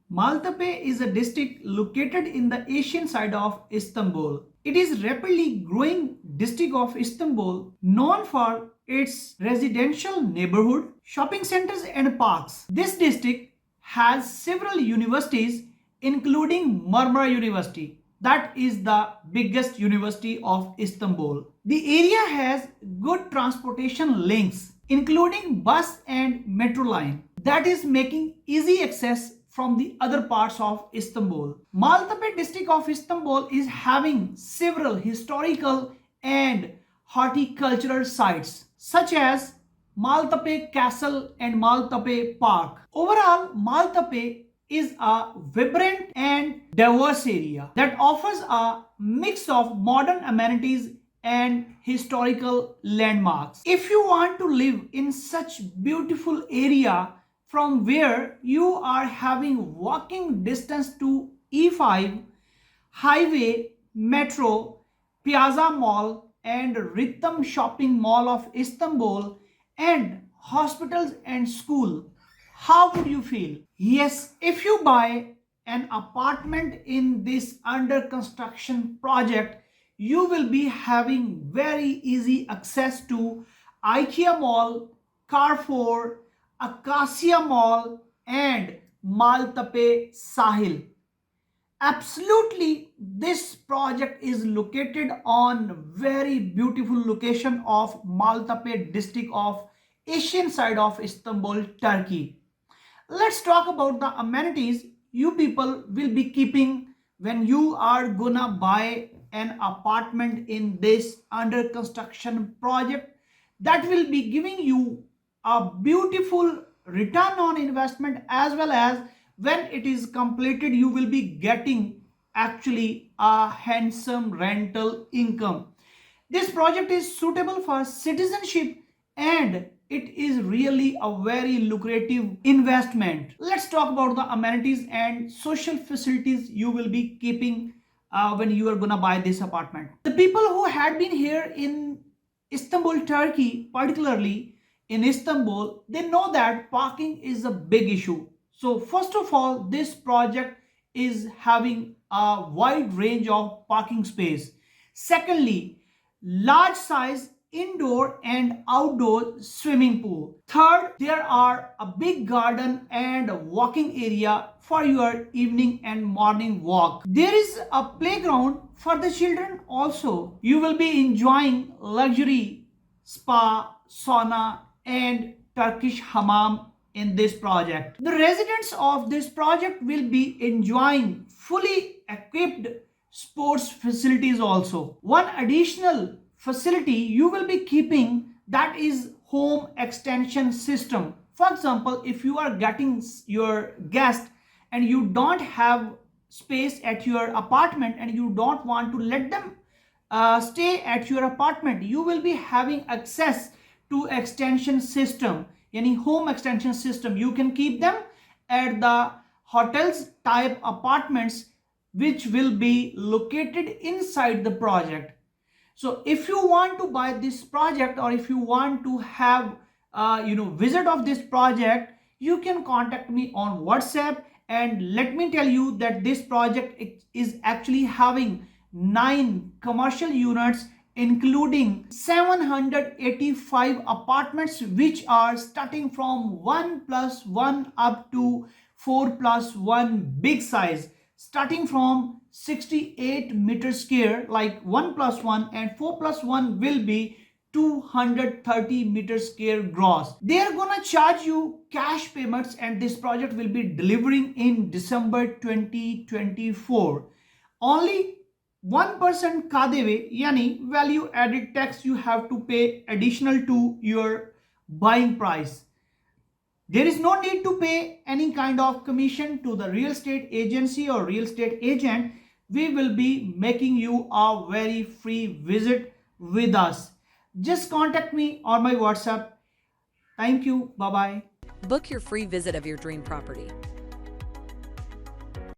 Maltepe is a district located in the Asian side of Istanbul. It is rapidly growing district of Istanbul known for its residential neighborhood, shopping centers and parks. This district has several universities including Marmara University. That is the biggest university of Istanbul. The area has good transportation links including bus and metro line that is making easy access from the other parts of Istanbul. Maltepe district of Istanbul is having several historical and horticultural sites such as Maltepe Castle and Maltepe Park. Overall, Maltepe is a vibrant and diverse area that offers a mix of modern amenities and historical landmarks. If you want to live in such beautiful area from where you are having walking distance to E5, highway, metro, Piazza Mall and Rhythm Shopping Mall of Istanbul and hospitals and school, how would you feel? Yes, if you buy an apartment in this under construction project, you will be having very easy access to IKEA Mall, Carrefour, Acacia Mall and Maltepe Sahil. Absolutely, this project is located on very beautiful location of Maltepe district of Asian side of Istanbul, Turkey. Let's talk about the amenities you people will be keeping when you are gonna buy an apartment in this under construction project that will be giving you a beautiful return on investment, as well as when it is completed you will be getting actually a handsome rental income. This project is suitable for citizenship and it is really a very lucrative investment. Let's talk about the amenities and social facilities you will be keeping when you are gonna buy this apartment. The people who had been here in Istanbul, Turkey, particularly in Istanbul, they know that parking is a big issue. So first of all, this project is having a wide range of parking space. Secondly, large size indoor and outdoor swimming pool. Third, there are a big garden and walking area for your evening and morning walk. There is a playground for the children also. You will be enjoying luxury spa, sauna and Turkish hammam in this project. The residents of this project will be enjoying fully equipped sports facilities also. One additional facility you will be keeping, that is home extension system. For example, if you are getting your guest and you don't have space at your apartment and you don't want to let them stay at your apartment, you will be having access to extension system, any home extension system. You can keep them at the hotels type apartments which will be located inside the project. So if you want to buy this project or if you want to have visit of this project, you can contact me on WhatsApp. And let me tell you that this project is actually having 9 commercial units including 785 apartments which are starting from 1+1 up to 4+1 big size, starting from 68 meters square like 1+1, and 4+1 will be 230 meters square gross. They are gonna charge you cash payments and this project will be delivering in December 2024. Only 1% KDV, yani value added tax, you have to pay additional to your buying price. There is no need to pay any kind of commission to the real estate agency or real estate agent. We will be making you a very free visit with us. Just contact me on my WhatsApp. Thank you. Bye-bye. Book your free visit of your dream property.